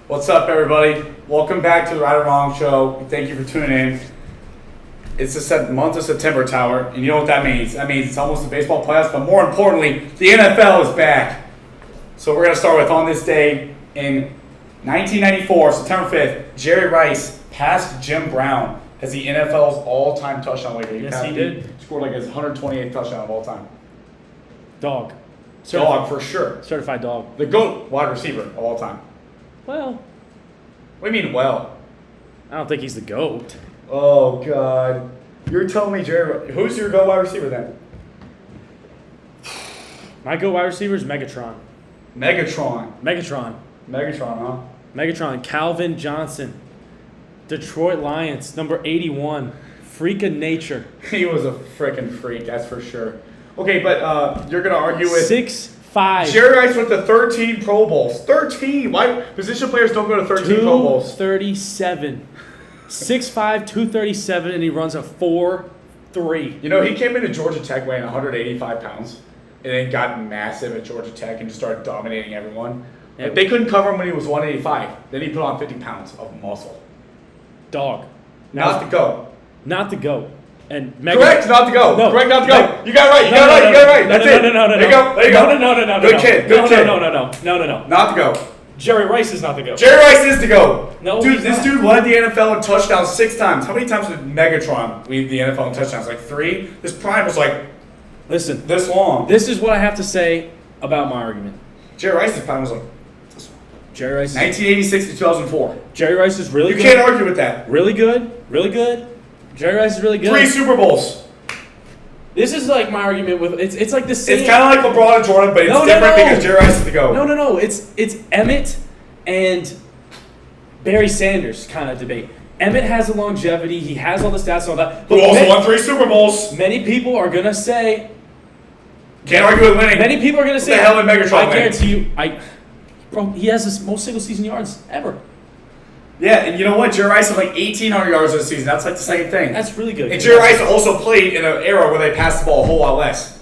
What's up, everybody? Welcome back to the Right or Wrong Show. Thank you for tuning in. It's the month of September, Tower, and you know what that means. That means it's almost the baseball playoffs, but more importantly, the NFL is back. So we're going to start with on this day in 1994, September 5th, Jerry Rice passed Jim Brown as the NFL's all-time touchdown leader. Yes, he did. Scored like his 128th touchdown of all time. Dog. Dog, for sure. Certified dog. The GOAT wide receiver of all time. Well, What do you mean, well? I don't think he's the GOAT. Oh, God. You're telling me who's your GOAT wide receiver then? My GOAT wide receiver is Megatron. Megatron, huh? Megatron. Calvin Johnson. Detroit Lions, number 81. Freak of nature. He was a freaking freak, that's for sure. Okay, but you're going to argue with... 6'5". Jerry Rice went to 13 Pro Bowls. 13! Why? Position players don't go to 13 Pro Bowls. 237. 6'5", 237, and he runs a 4.3. You know, he came into Georgia Tech weighing 185 pounds and then got massive at Georgia Tech and just started dominating everyone. Yep. They couldn't cover him when he was 185. Then he put on 50 pounds of muscle. Dog. Not the GOAT. Not the GOAT. And Correct, not to go. No. Correct, not to go. You got it right. You got it right. That's it. No. There you go. There you go. No. Good kid. Good kid. No. Not to go. Jerry Rice is not the GOAT. Jerry Rice is to go. No, dude, he's this not. dude led the NFL in touchdowns 6 times. How many times did Megatron lead the NFL in touchdowns? Like 3? His prime was like Listen, this long. this is what I have to say about my argument. Jerry Rice's prime was like this long. Jerry Rice. 1986 to 2004. Jerry Rice is really You good. can't argue with that. Really good. Jerry Rice is really good. 3 Super Bowls. This is like my argument with it's like the same. It's kind of like LeBron and Jordan, but it's different because Jerry Rice is the GOAT. No. It's Emmett and Barry Sanders kind of debate. Emmett has the longevity. He has all the stats and all that. Who also won 3 Super Bowls. Many people are gonna say. Can't argue with winning. Many people are gonna say. What the hell did Megatron I win? guarantee you, bro, he has the most single season yards ever. Yeah, and you know what? Jerry Rice had like 1,800 yards this season. That's like the same thing. That's really good. And Jerry Rice also played in an era where they passed the ball a whole lot less.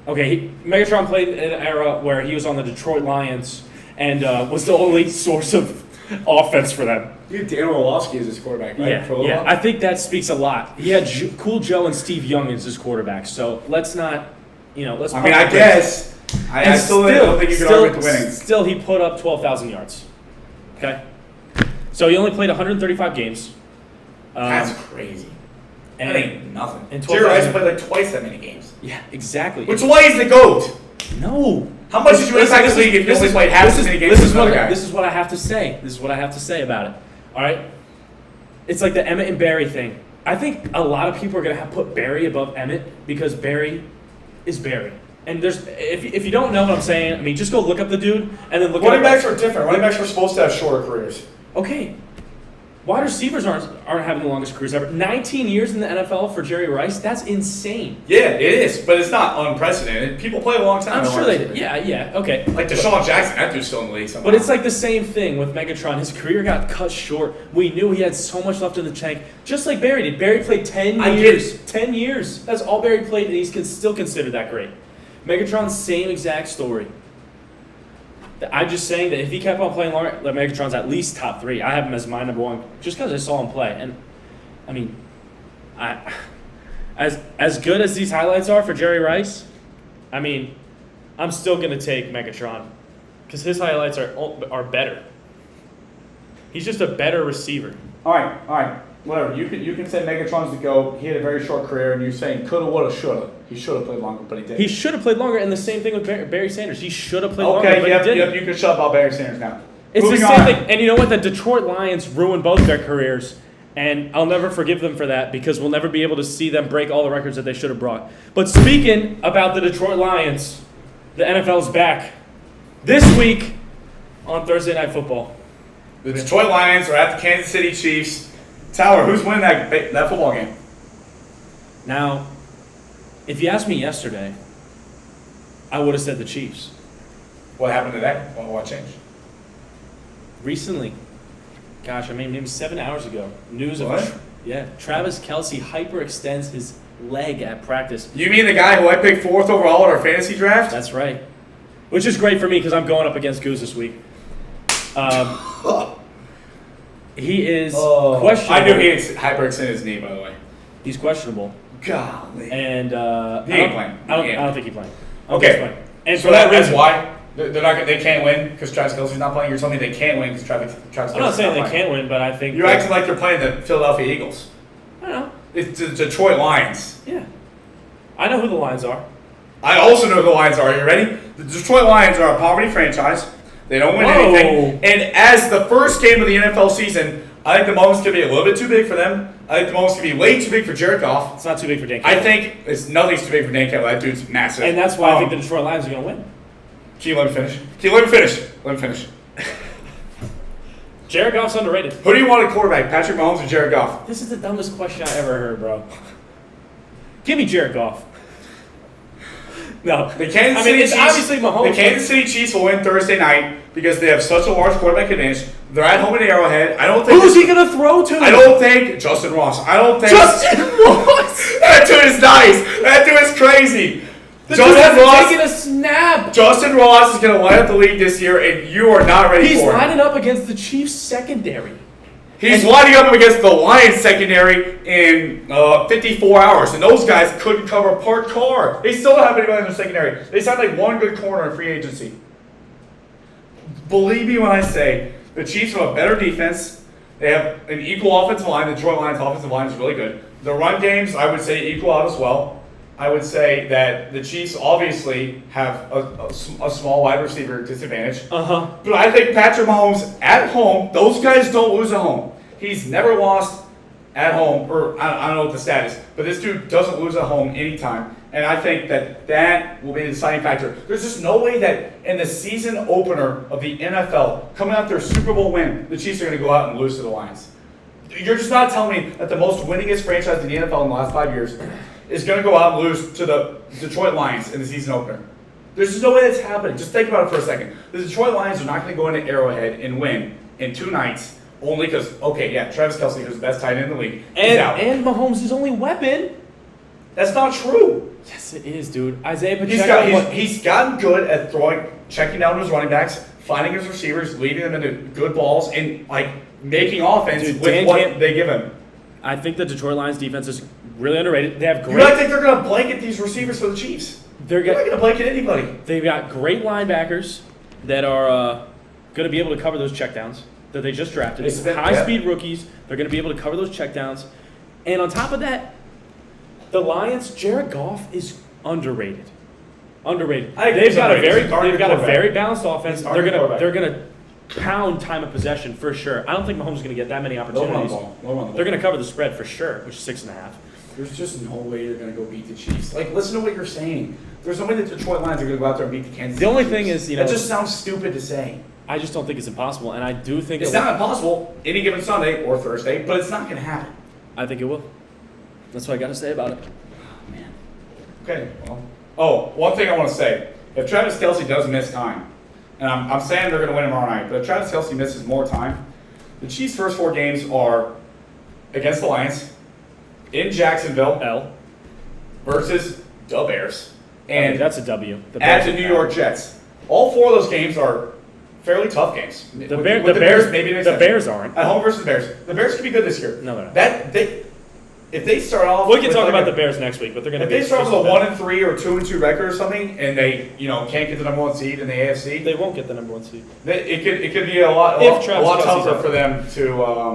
Okay, Megatron played in an era where he was on the Detroit Lions and was the only source of offense for them. You had Dan Orlovsky as his quarterback, right? Yeah. I think that speaks a lot. He had Cool Joe and Steve Young as his quarterbacks. So let's not, let's. I guess. I still don't think you can argue with the winning. Still, he put up 12,000 yards. Okay. So he only played 135 games. That's crazy. And that ain't nothing. And Jerry Rice played like twice that many games. Yeah, exactly. Which is why he's the GOAT. No. How much did you impact the league if you only played half as many games as another guy? This is what I have to say. This is what I have to say about it. All right? It's like the Emmett and Barry thing. I think a lot of people are going to put Barry above Emmett because Barry is Barry. And there's if you don't know what I'm saying, I mean, just go look up the dude and then look at Running backs are different. Running backs are supposed to have shorter careers. Okay. Wide receivers aren't having the longest careers ever. 19 years in the NFL for Jerry Rice, that's insane. Yeah, it is, but it's not unprecedented. People play a long time. I'm sure they did. Yeah, okay. Like Deshaun Jackson, that dude's still in the league somehow. But it's like the same thing with Megatron. His career got cut short. We knew he had so much left in the tank, just like Barry did. Barry played 10 years. 10 years. That's all Barry played, and he's still considered that great. Megatron's same exact story. I'm just saying that if he kept on playing longer, Megatron's at least top 3. I have him as my number 1 just because I saw him play. And, I mean, as good as these highlights are for Jerry Rice, I mean, I'm still going to take Megatron because his highlights are better. He's just a better receiver. All right. Whatever. You can say Megatron's the GOAT. He had a very short career, and you're saying coulda, woulda, shoulda. He should have played longer, but he didn't. He should have played longer, and the same thing with Barry Sanders. He should have played longer, but he didn't. Yep, you can shut up about Barry Sanders now. It's the same thing. And you know what? The Detroit Lions ruined both their careers, and I'll never forgive them for that because we'll never be able to see them break all the records that they should have brought. But speaking about the Detroit Lions, the NFL's back this week on Thursday Night Football. The Detroit Lions are at the Kansas City Chiefs. Tower, who's winning that football game? Now, if you asked me yesterday, I would have said the Chiefs. What happened today? Well, what changed? Recently, gosh, I mean, maybe 7 hours ago, news What? of Travis Kelce hyperextends his leg at practice. You mean the guy who I picked 4th overall in our fantasy draft? That's right. Which is great for me because I'm going up against Goose this week. He is Oh, questionable. I knew he had hyperextended his knee, by the way. He's questionable. Golly. And He ain't playing. I He ain't. don't think he's playing. I don't Okay. think he's playing. And So for that that's reason, why they're not. They can't win because Travis Kelce's not playing. You're telling me they can't win because Travis Kelce's I'm not saying they playing. can't win, but I think You're acting like they're playing the Philadelphia Eagles. I don't know. It's the Detroit Lions. Yeah, I know who the Lions are. I also know who the Lions are. Are you ready? The Detroit Lions are a poverty franchise. They don't win Whoa. anything. And as the first game of the NFL season, I think the moment's going to be a little bit too big for them. I think the moment's going to be way too big for Jared Goff. It's not too big for Dan Campbell. I think nothing's too big for Dan Campbell. That dude's massive. And that's why I think the Detroit Lions are going to win. Can you let me finish? Can you let me finish? Let me finish. Jared Goff's underrated. Who do you want at quarterback, Patrick Mahomes or Jared Goff? This is the dumbest question I ever heard, bro. Give me Jared Goff. No, The Kansas I City mean, it's Chiefs, obviously Mahomes. The Kansas City Chiefs will win Thursday night because they have such a large quarterback advantage. They're at home at Arrowhead. I don't think. Who's he going to throw to? I don't think Justin Ross. I don't think Justin Ross. That dude is nice. That dude is crazy. The dude hasn't taken a snap. Justin Ross is going to light up the league this year, and you are not ready He's for it. lining up against the Chiefs secondary. He's lining up against the Lions secondary in 54 hours, and those guys couldn't cover Part Carr. They still don't have anybody in their secondary. They signed like one good corner in free agency. Believe me when I say the Chiefs have a better defense. They have an equal offensive line. The Detroit Lions' offensive line is really good. The run games, I would say, equal out as well. I would say that the Chiefs obviously have a small wide receiver disadvantage. But I think Patrick Mahomes at home, those guys don't lose at home. He's never lost at home, or I don't know what the stat is, but this dude doesn't lose at home anytime. And I think that will be the deciding factor. There's just no way that in the season opener of the NFL, coming out their Super Bowl win, the Chiefs are going to go out and lose to the Lions. You're just not telling me that the most winningest franchise in the NFL in the last 5 years is going to go out and lose to the Detroit Lions in the season opener. There's just no way that's happening. Just think about it for a second. The Detroit Lions are not going to go into Arrowhead and win in 2 nights only because, Travis Kelce, who's the best tight end in the league, he's out. And Mahomes' his only weapon. That's not true. Yes, it is, dude. Isaiah Pacheco. He's gotten good at checking down his running backs, finding his receivers, leading them into good balls, and making offense Dude, with what they give him. I think the Detroit Lions defense is really underrated. They have You great. might think they're going to blanket these receivers for the Chiefs. They're not going to blanket anybody. They've got great linebackers that are going to be able to cover those checkdowns that they just drafted. High-speed rookies. They're going to be able to cover those checkdowns. And on top of that, the Lions, Jared Goff is underrated. Underrated. They've got a very balanced offense. They're gonna pound time of possession for sure. I don't think Mahomes is gonna get that many opportunities. They're gonna cover the spread for sure, which is 6.5. There's just no way they're going to go beat the Chiefs. Listen to what you're saying. There's no way the Detroit Lions are going to go out there and beat the Kansas City The only Chiefs. thing is, that just sounds stupid to say. I just don't think it's impossible, and I do think It's not impossible any given Sunday or Thursday, but it's not going to happen. I think it will. That's what I got to say about it. Oh, man. Okay, well. One thing I want to say. If Travis Kelce does miss time, and I'm saying they're going to win tomorrow night, but if Travis Kelce misses more time, the Chiefs' first 4 games are against the Lions, in Jacksonville, versus the Bears, and that's a W. At the New York Jets. All 4 of those games are fairly tough games. The Bears aren't. At home versus the Bears. The Bears could be good this year. No, they're not. If they start off, we can talk about the Bears next week, but they're going to. If they start with a 1-3 or 2-2 record or something, and they can't get the number 1 seed in the AFC, they won't get the number 1 seed. It could be a lot tougher for them to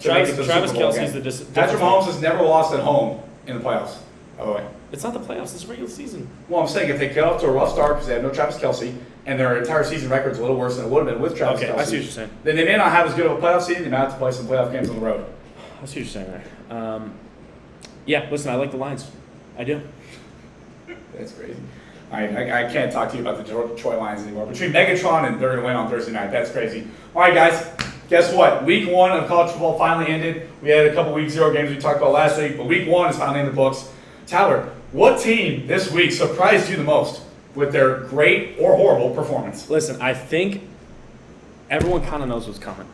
Travis make it to the Super Bowl Kelce's again. the Patrick Mahomes has never lost at home in the playoffs. By the way. It's not the playoffs. It's regular season. Well, I'm saying if they get off to a rough start because they have no Travis Kelce and their entire season record's a little worse than it would have been with Travis Kelce. I see what you're saying. Then they may not have as good of a playoff season. They might have to play some playoff games on the road. I see what you're saying there. Yeah, listen, I like the Lions. I do. That's crazy. I can't talk to you about the Detroit Lions anymore. Between Megatron and they're going to win on Thursday night. That's crazy. All right, guys. Guess what? Week 1 of college football finally ended. We had a couple week 0 games we talked about last week, but week 1 is finally in the books. Tyler, what team this week surprised you the most with their great or horrible performance? Listen, I think everyone kind of knows what's coming.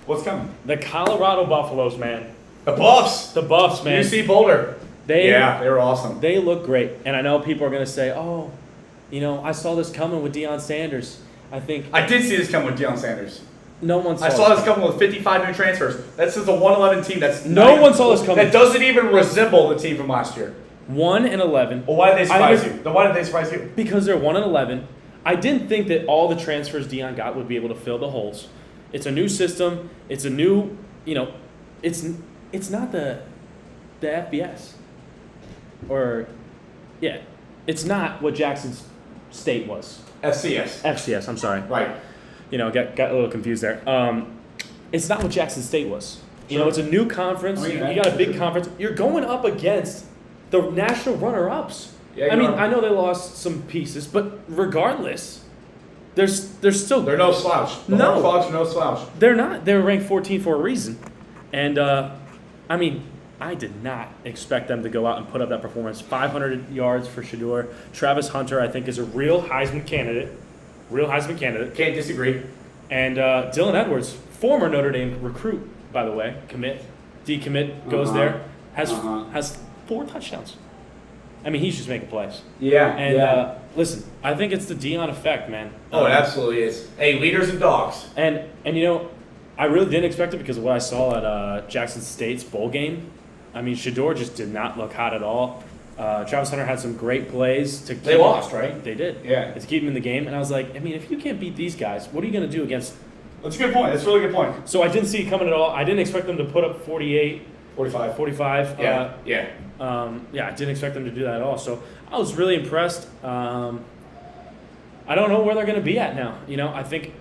What's coming? The Colorado Buffaloes, man. The Buffs. The Buffs, man. UC Boulder. They were awesome. They look great. And I know people are going to say, I saw this coming with Deion Sanders. I think I did see this coming with Deion Sanders. no one saw. I saw this coming with 55 new transfers. That's just a 1-11 team. That's No one saw this coming. That doesn't even resemble the team from last year. 1-11. Well, why did they surprise you? Then why did they surprise you? Because they're 1-11. I didn't think that all the transfers Deion got would be able to fill the holes. It's a new system. It's a new, it's not the FBS. It's not what Jackson State was. FCS, I'm sorry. Right. Got a little confused there. It's not what Jackson State was. Sure. It's a new conference. You got a big conference. You're going up against the national runner-ups. Yeah, I know they lost some pieces, but regardless, they're still. They're no slouch. The Horned Frogs are no slouch. They're not. They're ranked 14 for a reason, and I did not expect them to go out and put up that performance. 500 yards for Shedeur. Travis Hunter, I think, is a real Heisman candidate. Can't disagree. And Dylan Edwards, former Notre Dame recruit, by the way, decommit, goes there, has 4 touchdowns. He's just making plays. Yeah. And listen, I think it's the Deion effect, man. Oh, it absolutely is. Hey, leaders and dogs. And I really didn't expect it because of what I saw at Jackson State's bowl game. Shedeur just did not look hot at all. Travis Hunter had some great plays to keep They lost, right? They did. Yeah. To keep him in the game. And I was like, if you can't beat these guys, what are you going to do against? That's a good point. That's a really good point. So I didn't see it coming at all. I didn't expect them to put up 45. Yeah. I didn't expect them to do that at all. So I was really impressed. I don't know where they're going to be at now. I think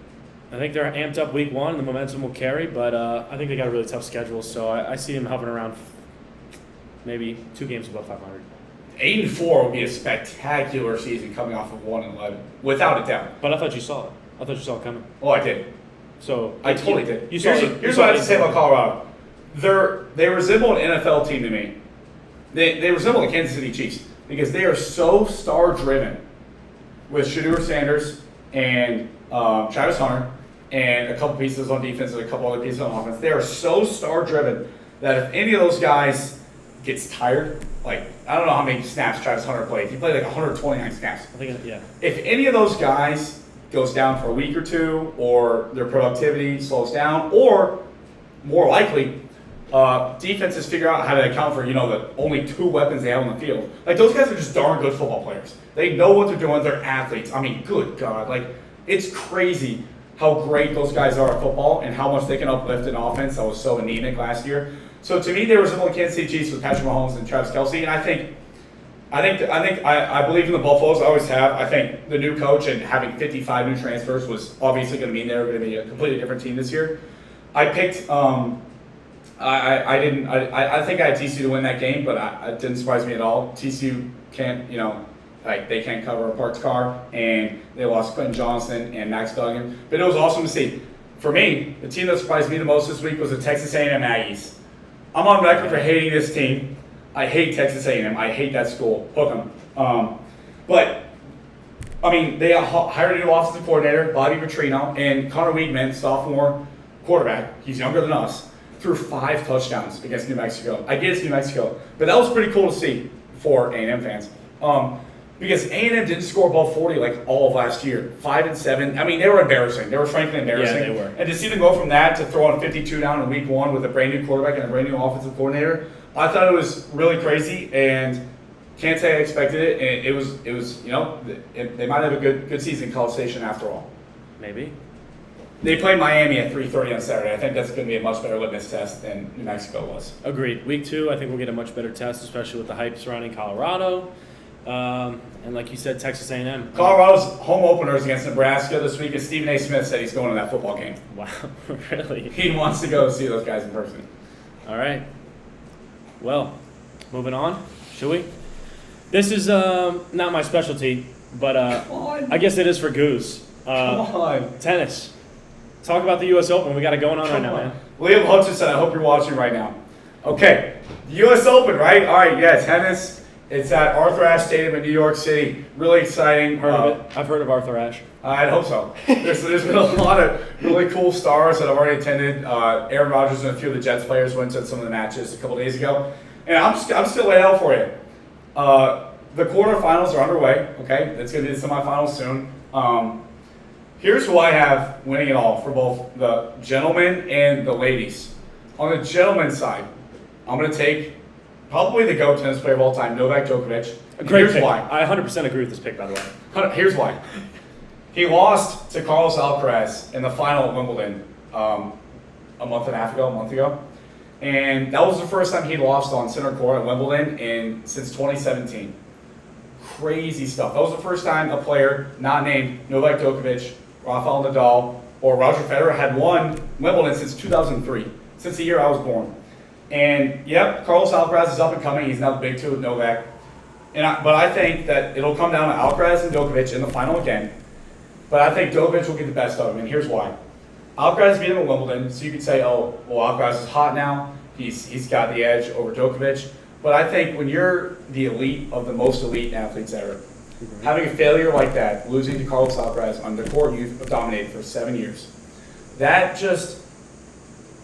they're amped up week 1 and the momentum will carry, but I think they got a really tough schedule. So I see them hovering around maybe 2 games above 500. 8-4 would be a spectacular season coming off of 1-11, without a doubt. But I thought you saw it. I thought you saw it coming. Oh, I did. So I totally did. Here's what I have to say about Colorado. They resemble an NFL team to me. They resemble the Kansas City Chiefs because they are so star-driven with Shedeur Sanders and Travis Hunter and a couple pieces on defense and a couple other pieces on offense. They are so star-driven that if any of those guys gets tired, I don't know how many snaps Travis Hunter played. He played 129 snaps. I think, yeah. If any of those guys goes down for a week or 2, or their productivity slows down, or more likely, defenses figure out how to account for the only 2 weapons they have on the field. Those guys are just darn good football players. They know what they're doing. They're athletes. Good God, it's crazy how great those guys are at football and how much they can uplift an offense that was so anemic last year. So to me, they resemble the Kansas City Chiefs with Patrick Mahomes and Travis Kelce, and I believe in the Buffaloes. I always have. I think the new coach and having 55 new transfers was obviously going to mean they were going to be a completely different team this year. I picked. I think I had TCU to win that game, but it didn't surprise me at all. TCU can't, they can't cover a parked car, and they lost Quentin Johnson and Max Duggan. But it was awesome to see. For me, the team that surprised me the most this week was the Texas A&M Aggies. I'm on record for hating this team. I hate Texas A&M. I hate that school. Hook 'em. But they hired a new offensive coordinator, Bobby Petrino, and Connor Weidman, sophomore quarterback. He's younger than us. Threw 5 touchdowns against New Mexico. I get it's New Mexico, but that was pretty cool to see for A&M fans. Because A&M didn't score above 40 all of last year. 5-7. They were embarrassing. They were frankly embarrassing. Yeah, they were. And to see them go from that to throwing 52 down in week 1 with a brand new quarterback and a brand new offensive coordinator, I thought it was really crazy, and can't say I expected it. And it was they might have a good season in College Station after all. Maybe. They play Miami at 3:30 on Saturday. I think that's going to be a much better litmus test than New Mexico was. Agreed. Week 2, I think we'll get a much better test, especially with the hype surrounding Colorado. And like you said, Texas A&M. Colorado's home openers against Nebraska this week, and Stephen A. Smith said he's going to that football game. Wow, really? He wants to go see those guys in person. All right. Well, moving on, should we? This is not my specialty, but I guess it is for Goose. Come on. Tennis. Talk about the U.S. Open. We got it going on right now, man. Liam Hutchinson, I hope you're watching right now. Okay, U.S. Open, right? All right, yeah, tennis. It's at Arthur Ashe Stadium in New York City. Really exciting. Heard of it? I've heard of Arthur Ashe. I'd hope so. There's been a lot of really cool stars that have already attended. Aaron Rodgers and a few of the Jets players went to some of the matches a couple days ago. And I'm still laying out for you. The quarterfinals are underway, okay? It's going to be the semifinals soon. Here's who I have winning it all for both the gentlemen and the ladies. On the gentlemen's side, I'm going to take probably the GOAT tennis player of all time, Novak Djokovic. Great Here's pick. why. I 100% agree with this pick, by the way. Here's why. He lost to Carlos Alcaraz in the final at Wimbledon a month ago. And that was the first time he lost on center court at Wimbledon since 2017. Crazy stuff. That was the first time a player not named Novak Djokovic, Rafael Nadal, or Roger Federer had won Wimbledon since 2003, since the year I was born. And yep, Carlos Alcaraz is up and coming. He's now the big two with Novak. But I think that it'll come down to Alcaraz and Djokovic in the final again. But I think Djokovic will get the best of him, and here's why. Alcaraz beat him at Wimbledon, so you could say, oh, well, Alcaraz is hot now. He's got the edge over Djokovic. But I think when you're the elite of the most elite athletes ever, having a failure like that, losing to Carlos Alcaraz on the court you've dominated for 7 years, that just,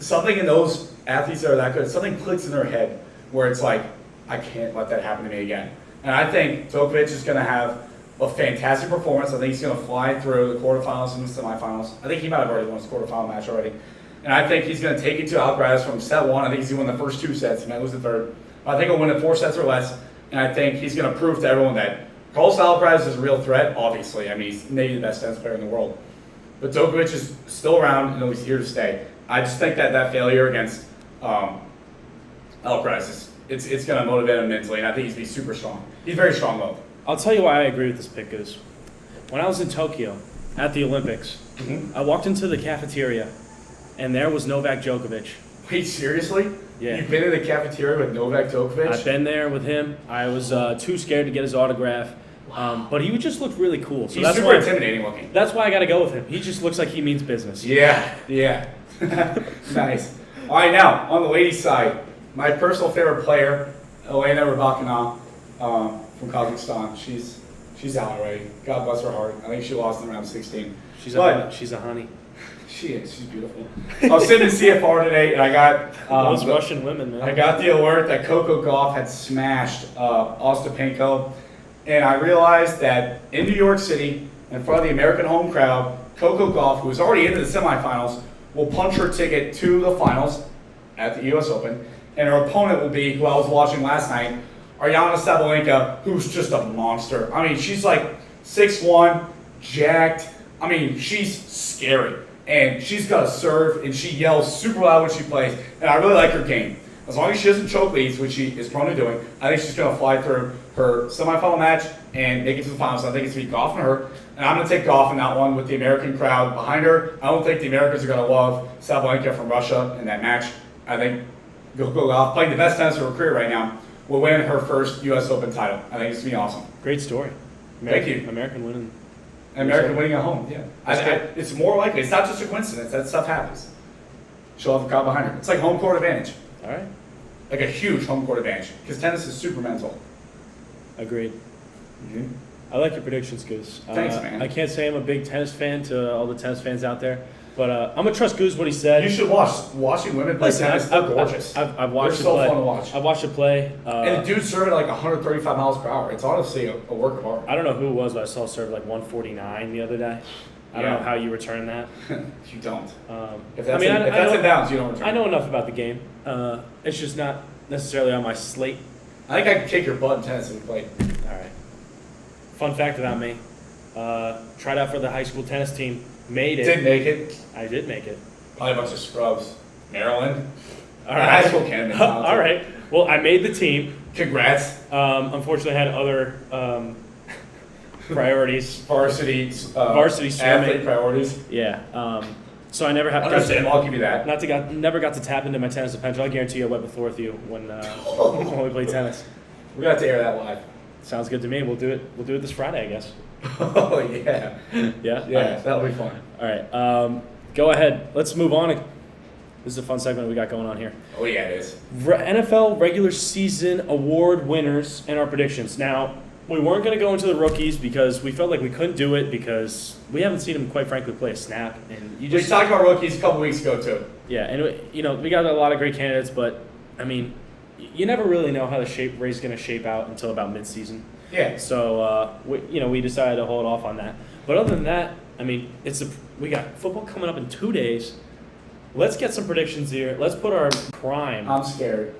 something in those athletes that are that good, something clicks in their head where it's like, I can't let that happen to me again. And I think Djokovic is going to have a fantastic performance. I think he's going to fly through the quarterfinals and the semifinals. I think he might have already won his quarterfinal match already. And I think he's going to take it to Alcaraz from set one. I think he's going to win the first 2 sets. He might lose the third. I think he'll win it 4 sets or less. And I think he's going to prove to everyone that Carlos Alcaraz is a real threat, obviously. I mean, he's maybe the best tennis player in the world. But Djokovic is still around and he's here to stay. I just think that failure against Alcaraz it's going to motivate him mentally, and I think he's going to be super strong. He's very strong-willed. I'll tell you why I agree with this pick is, when I was in Tokyo at the Olympics, I walked into the cafeteria, and there was Novak Djokovic. Wait, seriously? Yeah. You've been in the cafeteria with Novak Djokovic? I've been there with him. I was too scared to get his autograph, but he just looked really cool. So He's that's super why, intimidating looking. That's why I got to go with him. He just looks like he means business. Yeah. Nice. All right, now, on the ladies' side, my personal favorite player, Elena Rybakina from Kazakhstan. She's out already. God bless her heart. I think she lost in round 16. She's a honey. She is. She's beautiful. I was sitting in CFR today, and I got those Russian women, man. I got the alert that Coco Gauff had smashed Ostapenko, and I realized that in New York City, in front of the American home crowd, Coco Gauff, who is already into the semifinals, will punch her ticket to the finals at the U.S. Open, and her opponent will be, who I was watching last night, Aryna Sabalenka, who's just a monster. I mean, she's like 6'1", jacked. I mean, she's scary. And she's got a serve, and she yells super loud when she plays. And I really like her game. As long as she doesn't choke leads, which she is prone to doing, I think she's going to fly through her semifinal match and make it to the finals. So I think it's going to be Gauff and her. And I'm going to take Gauff in that one with the American crowd behind her. I don't think the Americans are going to love Sabalenka from Russia in that match. I think Coco Gauff, playing the best tennis of her career right now, will win her first U.S. Open title. I think it's going to be awesome. Great story. Thank you. American winning. American winning at home, yeah. It's more likely. It's not just a coincidence. That stuff happens. She'll have the crowd behind her. It's like home court advantage. All right. Like a huge home court advantage. Because tennis is super mental. Agreed. Mm-hmm. I like your predictions, Goose. Thanks, man. I can't say I'm a big tennis fan to all the tennis fans out there, but I'm going to trust Goose what he said. You should watching women play tennis. They're gorgeous. I've watched They're it play. so fun to watch. I've watched it play. And the dude served at like 135 miles per hour. It's honestly a work of art. I don't know who it was, but I saw serve like 149 the other day. I don't know how you return that. You don't. If I that's mean, in bounds, you don't return. I know enough about the game. It's just not necessarily on my slate. I think I could kick your butt in tennis if we played. All right. Fun fact about me. Tried out for the high school tennis team. Made it. Didn't make it. I did make it. Probably a bunch of scrubs. Maryland. All right. High school candidate. All right. Well, I made the team. Congrats. Unfortunately, I had other priorities. Varsity swimming. athlete priorities. Yeah. So I never had. Understand. I'll give you that. Never got to tap into my tennis potential. I guarantee you, I went before with you when we played tennis. We're gonna have to air that live. Sounds good to me. We'll do it. We'll do it this Friday, I guess. Oh yeah. Yeah. Yeah. That'll be fun. All right. Go ahead. Let's move on. This is a fun segment we got going on here. Oh yeah, it is. NFL regular season award winners and our predictions. Now, we weren't going to go into the rookies because we felt like we couldn't do it because we haven't seen them, quite frankly, play a snap. And We talked about rookies a couple weeks ago too. Yeah, and we got a lot of great candidates, but I mean, you never really know how the race is going to shape out until about mid-season. Yeah. So we decided to hold off on that. But other than that, I mean, we got football coming up in 2 days. Let's get some predictions here. Let's put our prime I'm scared.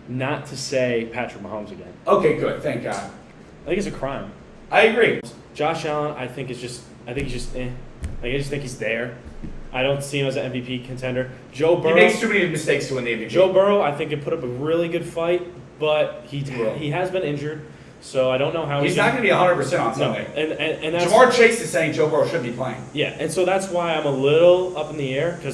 not to say Patrick Mahomes again. Okay, good. Thank God. I think it's a crime. I agree. Josh Allen, I think he's just eh. Like, I just think he's there. I don't see him as an MVP contender. Joe He Burrow. makes too many mistakes to win the MVP. Joe Burrow, I think, could put up a really good fight, but he will. has been injured, so I don't know how He's not going to be 100% on Sunday. And that's Jamar Chase is saying Joe Burrow should be playing. yeah, and so that's why I'm a little up in the air because